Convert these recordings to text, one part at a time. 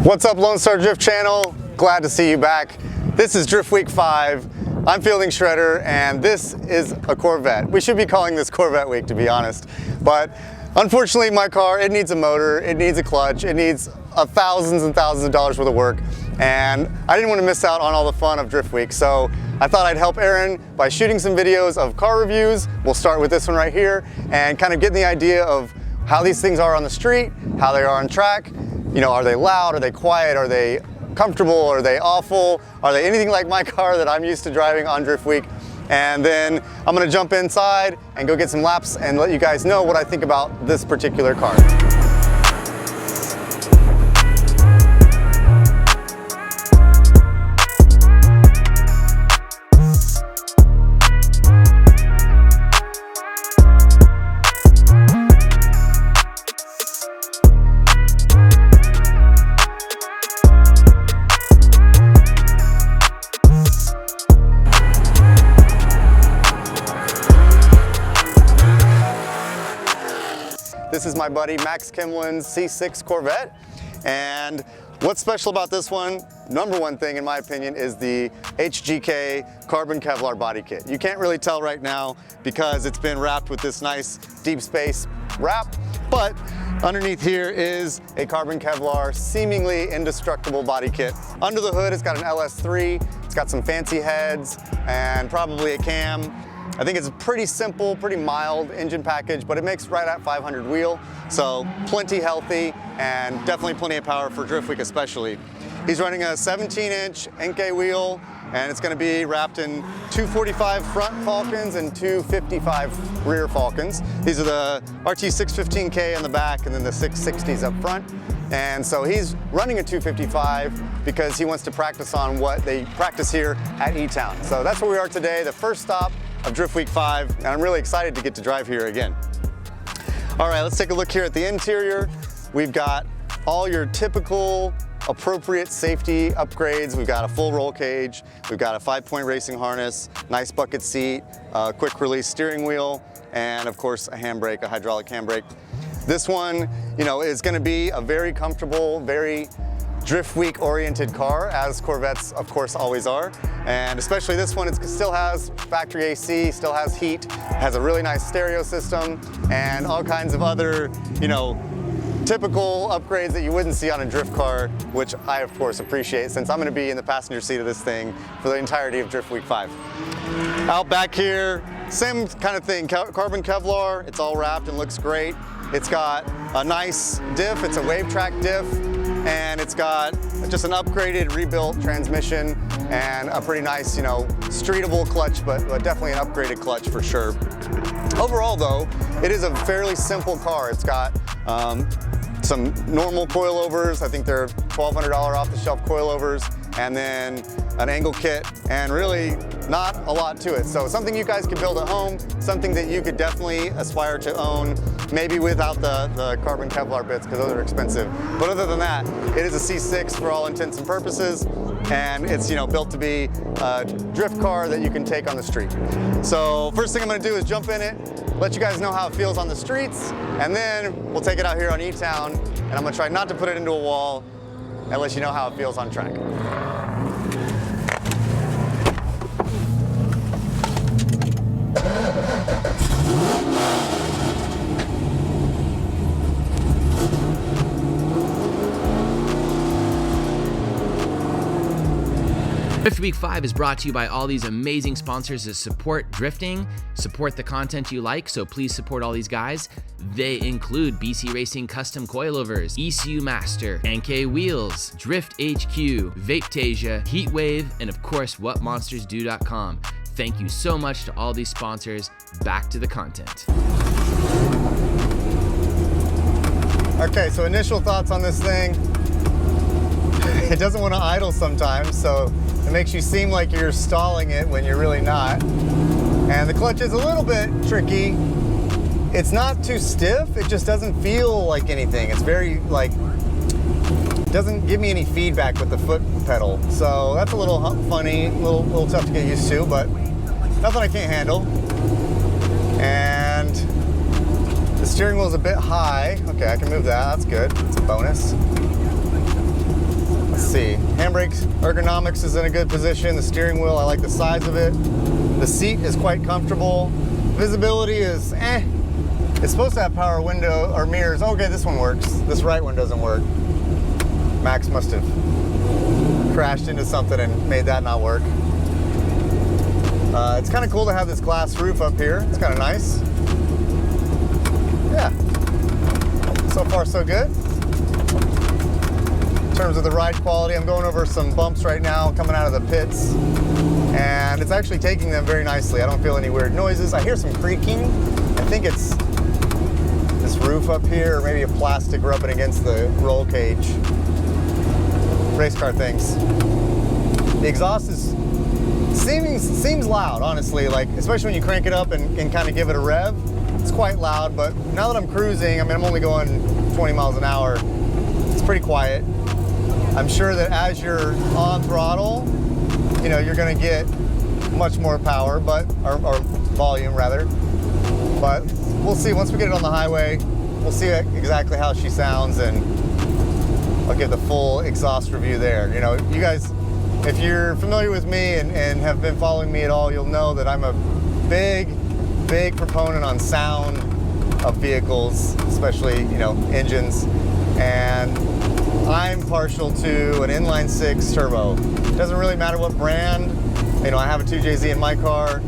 What's up, Lone Star Drift Channel? Glad to see you back. This is Drift Week 5. I'm fielding Shredder, and this is a Corvette. We should be calling this Corvette Week, to be honest. But unfortunately, my car, it needs a motor, it needs a clutch, it needs thousands and thousands of dollars worth of work. And I didn't want to miss out on all the fun of Drift Week, so I thought I'd help Aaron by shooting some videos of car reviews. We'll start with this one right here and kind of getting the idea of how these things are on the street, how they are on track. You know, are they loud? Are they quiet? Are they comfortable? Are they awful? Are they anything like my car that I'm used to driving on Drift Week? And then I'm gonna jump inside and go get some laps and let you guys know what I think about this particular car. This is my buddy Max Kimlin's C6 Corvette, and what's special about this one, number one thing in my opinion, is the HGK carbon Kevlar body kit. You can't really tell right now because it's been wrapped with this nice deep space wrap, but underneath here is a carbon Kevlar seemingly indestructible body kit. Under the hood it's got an LS3, it's got some fancy heads and probably a cam. I think it's a pretty simple, pretty mild engine package, but it makes right at 500 wheel, so plenty healthy and definitely plenty of power for Drift Week especially. He's running a 17-inch NK wheel, and it's going to be wrapped in 245 front Falcons and 255 rear Falcons. These are the RT615K on the back and then the 660s up front. And so he's running a 255 because he wants to practice on what they practice here at E-Town. So that's where we are today, the first stop of Drift Week 5, and I'm really excited to get to drive here again. All right, let's take a look here at the interior. We've got all your typical appropriate safety upgrades. We've got a full roll cage, we've got a 5-point racing harness, nice bucket seat, quick release steering wheel, and of course a handbrake, a hydraulic handbrake. This one, you know, is going to be a very comfortable, very Drift Week oriented car, as Corvettes of course always are, and especially this one, it still has factory AC, still has heat, has a really nice stereo system, and all kinds of other, you know, typical upgrades that you wouldn't see on a drift car, which I of course appreciate since I'm going to be in the passenger seat of this thing for the entirety of Drift Week 5. Out back here, same kind of thing, carbon Kevlar, it's all wrapped and looks great. It's got a nice diff, it's a wave track diff, and it's got just an upgraded, rebuilt transmission and a pretty nice, you know, streetable clutch, but definitely an upgraded clutch for sure. Overall though, it is a fairly simple car. It's got some normal coilovers. I think they're $1,200 off-the-shelf coilovers, and then an angle kit, and really not a lot to it. So something you guys could build at home, something that you could definitely aspire to own, maybe without the carbon Kevlar bits, because those are expensive. But other than that, it is a C6 for all intents and purposes, and it's, you know, built to be a drift car that you can take on the street. So first thing I'm gonna do is jump in it, let you guys know how it feels on the streets, and then we'll take it out here on E-Town, and I'm gonna try not to put it into a wall and let you know how it feels on track. Drift Week 5 is brought to you by all these amazing sponsors that support drifting, support the content you like, so please support all these guys. They include BC Racing Custom Coilovers, ECU Master, NK Wheels, Drift HQ, Vapetasia, Heatwave, and of course WhatMonstersDo.com. Thank you so much to all these sponsors. Back to the content. Okay, so initial thoughts on this thing. It doesn't want to idle sometimes, so it makes you seem like you're stalling it when you're really not. And the clutch is a little bit tricky. It's not too stiff, it just doesn't feel like anything. It's very, like, doesn't give me any feedback with the foot pedal. So that's a little funny, a little tough to get used to, but nothing I can't handle. And the steering wheel is a bit high. Okay, I can move that, that's good, it's a bonus. handbrake ergonomics is in a good position. The steering wheel, I like the size of it. The seat is quite comfortable. Visibility is It's supposed to have power window or mirrors. Okay, this one works. This right one doesn't work. Max must have crashed into something and made that not work. It's kind of cool to have this glass roof up here. It's kind of nice. Yeah. So far, so good. In terms of the ride quality, I'm going over some bumps right now coming out of the pits, and it's actually taking them very nicely. I don't feel any weird noises. I hear some creaking. I think it's this roof up here, or maybe a plastic rubbing against the roll cage. Race car things. The exhaust is seems loud, honestly, like especially when you crank it up and kind of give it a rev. It's quite loud, but now that I'm cruising, I mean, I'm only going 20 miles an hour. It's pretty quiet. I'm sure that as you're on throttle, you know, you're going to get much more power, or volume rather. But we'll see. Once we get it on the highway, we'll see exactly how she sounds, and I'll give the full exhaust review there. You know, you guys, if you're familiar with me and have been following me at all, you'll know that I'm a big proponent on sound of vehicles, especially, you know, engines. And I'm partial to an inline six turbo. It doesn't really matter what brand. You know, I have a 2JZ in my car,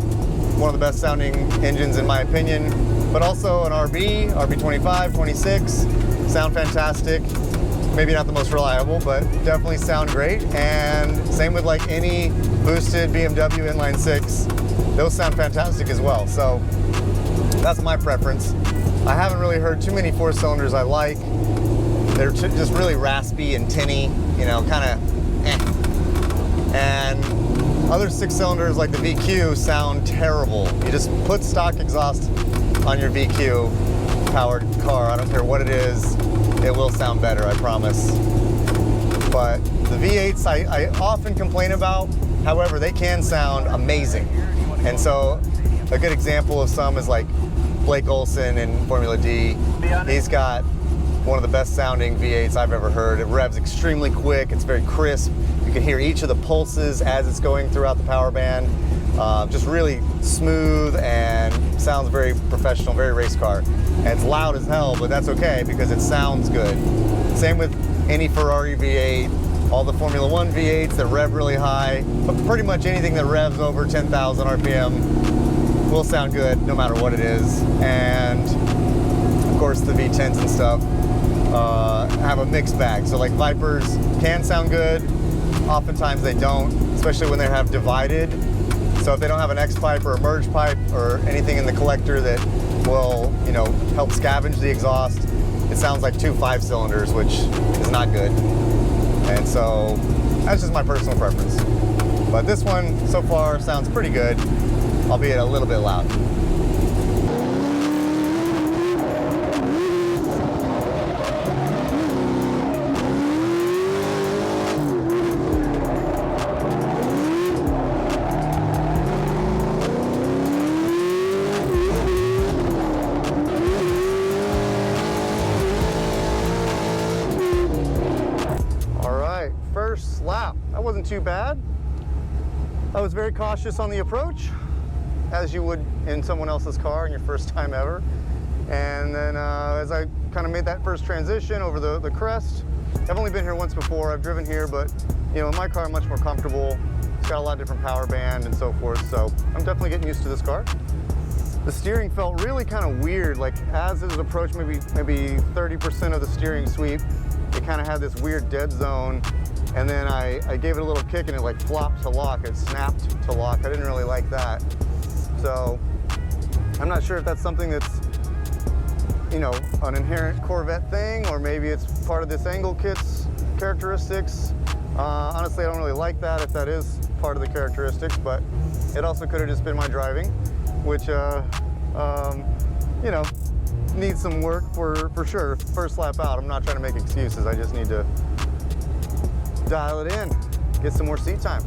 one of the best sounding engines in my opinion, but also an RB25, 26, sound fantastic. Maybe not the most reliable, but definitely sound great. And same with like any boosted BMW inline six, those sound fantastic as well. So that's my preference. I haven't really heard too many four cylinders I like. They're just really raspy and tinny, you know, kind of And other six cylinders like the VQ sound terrible. You just put stock exhaust on your VQ powered car, I don't care what it is, it will sound better, I promise. But the V8s I often complain about, however, they can sound amazing. And so a good example of some is like Blake Olson in Formula D. He's got one of the best sounding V8s I've ever heard. It revs extremely quick, it's very crisp. You can hear each of the pulses as it's going throughout the power band. Just really smooth and sounds very professional, very race car. And it's loud as hell, but that's okay because it sounds good. Same with any Ferrari V8, all the Formula One V8s that rev really high, but pretty much anything that revs over 10,000 RPM will sound good no matter what it is. And of course the V10s and stuff have a mixed bag. So like Vipers can sound good, oftentimes they don't, especially when they have divided. So if they don't have an X pipe or a merge pipe or anything in the collector that will, you know, help scavenge the exhaust, it sounds like two 5 cylinders, which is not good. And so that's just my personal preference. But this one so far sounds pretty good, albeit a little bit loud. First lap, that wasn't too bad. I was very cautious on the approach, as you would in someone else's car in your first time ever. And then as I kind of made that first transition over the crest, I've only been here once before, I've driven here, but you know, in my car I'm much more comfortable. It's got a lot of different power band and so forth, so I'm definitely getting used to this car. The steering felt really kind of weird, like as it was approached maybe 30% of the steering sweep, it kind of had this weird dead zone. And then I gave it a little kick and it like flopped to lock, it snapped to lock. I didn't really like that. So I'm not sure if that's something that's, you know, an inherent Corvette thing, or maybe it's part of this angle kit's characteristics. Honestly, I don't really like that if that is part of the characteristics, but it also could have just been my driving, which, you know, needs some work for sure. First lap out, I'm not trying to make excuses. I just need to dial it in, get some more seat time.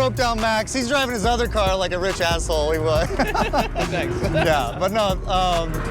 broke down Max. He's driving his other car like a rich asshole he was. Thanks. Yeah, but no,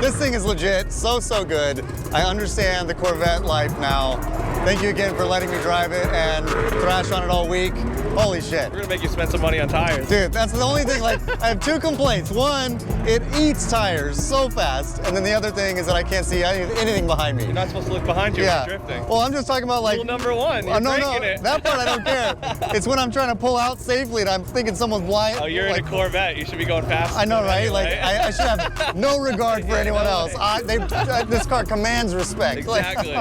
this thing is legit, so good. I understand the Corvette life now. Thank you again for letting me drive it and thrash on it all week. Holy shit. We're gonna make you spend some money on tires. Dude, that's the only thing, like, I have 2 complaints. One, it eats tires so fast, and then the other thing is that I can't see anything behind me. You're not supposed to look behind you when you're drifting. Well, I'm just talking about, like... Rule number 1, you're breaking it. That part I don't care. It's when I'm trying to pull out safely and I'm thinking someone's blind. Oh, you're in a Corvette. You should be going fast. I know, right? Like, I should have no regard for anyone else. This car commands respect. Exactly.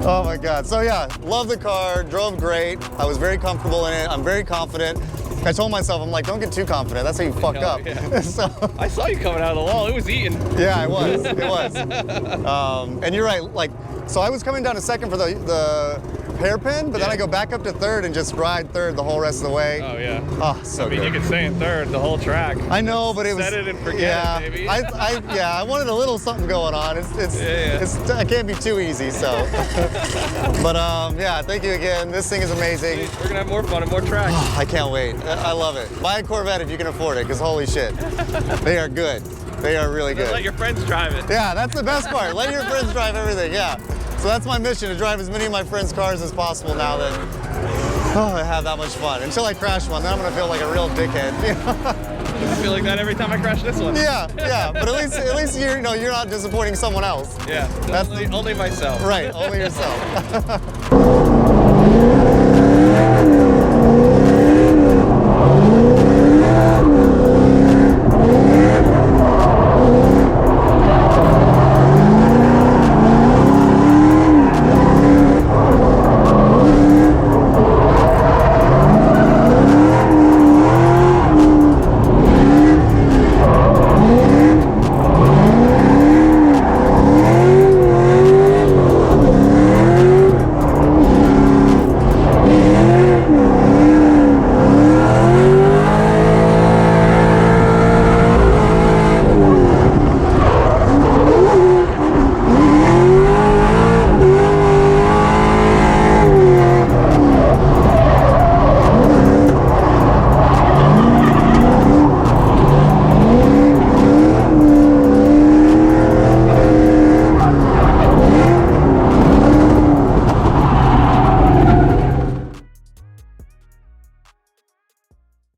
Oh my God. So yeah, love the car, drove great. I was very comfortable in it. I'm very confident. I told myself, I'm like, don't get too confident. That's how you fuck up. Yeah. So, I saw you coming out of the wall. It was eating. yeah, it was. It was. And you're right. Like, so I was coming down to second for the hairpin, but then I go back up to third and just ride third the whole rest of the way. Oh yeah. Oh, so I mean, good. you could stay in third the whole track. I know, but it was. Set it and forget it, baby. I wanted a little something going on. It can't be too easy, so. But yeah, thank you again. This thing is amazing. We're gonna have more fun and more tracks. I can't wait. I love it. Buy a Corvette if you can afford it, because holy shit, they are good. They are really good. Let your friends drive it. Yeah, that's the best part. Let your friends drive everything. Yeah. So that's my mission, to drive as many of my friends' cars as possible now that I have that much fun. Until I crash one, then I'm gonna feel like a real dickhead. I feel like that every time I crash this one. Yeah, but at least you're not disappointing someone else. Yeah, that's only myself. Right, only yourself.